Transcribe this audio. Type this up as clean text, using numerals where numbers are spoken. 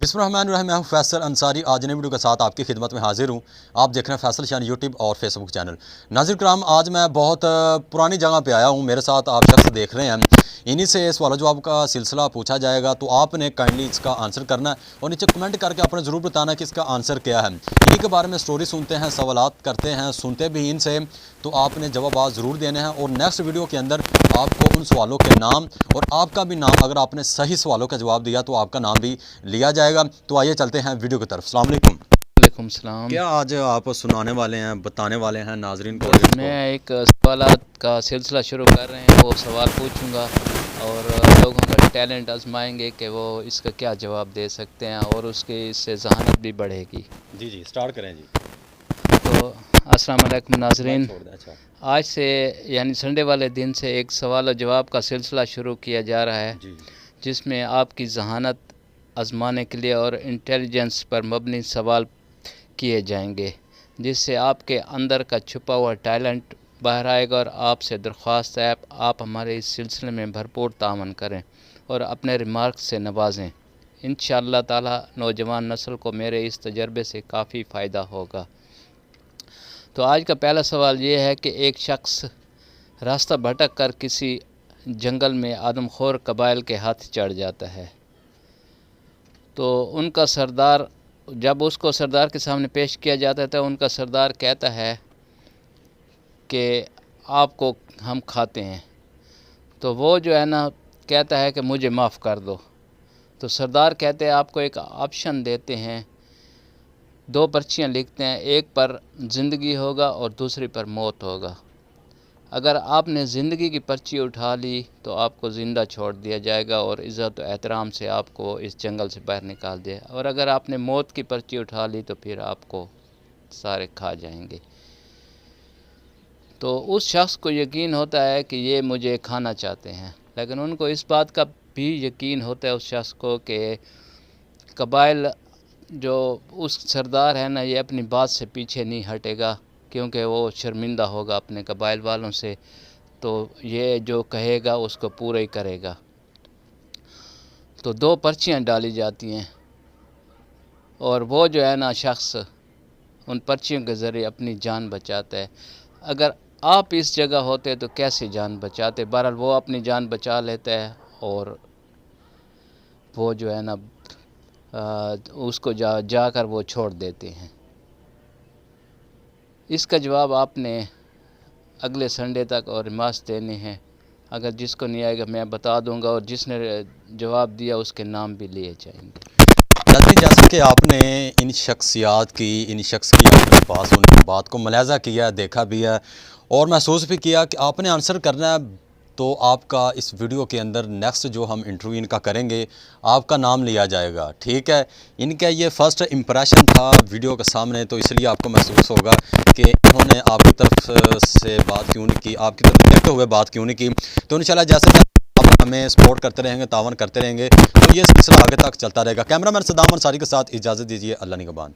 बिस्मिल्लाहिर्रहमानिर्रहीम। मैं हूं फैसल अंसारी। आज नई वीडियो के साथ आपकी खिदमत में हाजिर हूं। आप देख रहे हैं फैसल शान यूट्यूब और फेसबुक चैनल। नाज़रीन कराम, आज मैं बहुत पुरानी जगह पे आया हूं। मेरे साथ आप शख्स देख रहे हैं, इन्हीं से सवाल जवाब का सिलसिला पूछा जाएगा, तो आपने काइंडली इसका आंसर करना है और नीचे कमेंट करके आपने ज़रूर बताना है कि इसका आंसर क्या है। इन्हीं के बारे में स्टोरी सुनते हैं, सवालात करते हैं, सुनते भी इनसे, तो आपने जवाब ज़रूर देने हैं। और नेक्स्ट वीडियो के अंदर आपको उन सवालों के नाम और आपका भी नाम, अगर आपने सही सवालों का जवाब दिया तो आपका नाम भी लिया जाएगा। तो आइए चलते हैं वीडियो की तरफ। अस्सलाम वालेकुम। वालेकुम सलाम। क्या आज आप सुनाने वाले हैं, बताने वाले हैं नाजरीन को? मैं एक सवालात का सिलसिला शुरू कर रहे हैं, वो सवाल पूछूंगा और लोगों का टैलेंट आजमाएंगे कि वो इसका क्या जवाब दे सकते हैं और उसकी इससे जहानत भी बढ़ेगी। जी स्टार्ट करें जी। तो अस्सलाम वालेकुम नाजरीन, अच्छा आज से यानी संडे वाले दिन से एक सवाल और जवाब का सिलसिला शुरू किया जा रहा है, जी जिसमें आपकी जहानत आजमाने के लिए और इंटेलिजेंस पर मबनी सवाल किए जाएंगे, जिससे आपके अंदर का छुपा हुआ टैलेंट बाहर आएगा। और आपसे दरख्वास्त है आप हमारे इस सिलसिले में भरपूर तावन करें और अपने रिमार्क से नवाजें। इंशाअल्लाह ताला नौजवान नस्ल को मेरे इस तजर्बे से काफ़ी फ़ायदा होगा। तो आज का पहला सवाल ये है कि एक शख्स रास्ता भटक कर किसी जंगल में आदमखोर कबाइल के हाथ चढ़ जाता है। तो उनका सरदार, जब उसको सरदार के सामने पेश किया जाता है तो उनका सरदार कहता है कि आपको हम खाते हैं। तो वो जो है ना कहता है कि मुझे माफ़ कर दो। तो सरदार कहते हैं आपको एक ऑप्शन देते हैं, दो पर्चियाँ लिखते हैं, एक पर ज़िंदगी होगा और दूसरी पर मौत होगा। अगर आपने ज़िंदगी की पर्ची उठा ली तो आपको ज़िंदा छोड़ दिया जाएगा और इज़्ज़त और एहतराम से आपको इस जंगल से बाहर निकाल दिया, और अगर आपने मौत की पर्ची उठा ली तो फिर आपको सारे खा जाएंगे। तो उस शख्स को यकीन होता है कि ये मुझे खाना चाहते हैं, लेकिन उनको इस बात का भी यकीन होता है उस शख्स को कि कबाइल जो उस सरदार है ना, ये अपनी बात से पीछे नहीं हटेगा, क्योंकि वो शर्मिंदा होगा अपने कबाइल वालों से, तो ये जो कहेगा उसको पूरा ही करेगा। तो दो पर्चियाँ डाली जाती हैं और वो जो है ना शख्स उन पर्चियों के ज़रिए अपनी जान बचाता है। अगर आप इस जगह होते तो कैसे जान बचाते? बहरहाल वो अपनी जान बचा लेता है और वो जो है ना उसको जाकर वो छोड़ देते हैं। इसका जवाब आपने अगले संडे तक और रिमार्क्स देने हैं। अगर जिसको नहीं आएगा मैं बता दूंगा और जिसने जवाब दिया उसके नाम भी लिए जाएंगे। जैसे कि आपने इन शख्सियात की, इन शख्स की अपने पास उनकी बात को मुलाहिज़ा किया, देखा भी है और महसूस भी किया कि आपने आंसर करना है, तो आपका इस वीडियो के अंदर नेक्स्ट जो हम इंटरव्यू इनका करेंगे आपका नाम लिया जाएगा। ठीक है, इनका ये फर्स्ट इम्प्रेशन था वीडियो के सामने, तो इसलिए आपको महसूस होगा कि इन्होंने आपकी तरफ से बात क्यों नहीं की, आपकी तरफ देखते हुए बात क्यों नहीं की। तो इंशाल्लाह जैसे आप हमें सपोर्ट करते रहेंगे, तावन करते रहेंगे, तो ये सिलसिला आगे तक चलता रहेगा। कैमरामैन सदाम अंसारी के साथ इजाज़त दीजिए। अल्लाह निगहबान।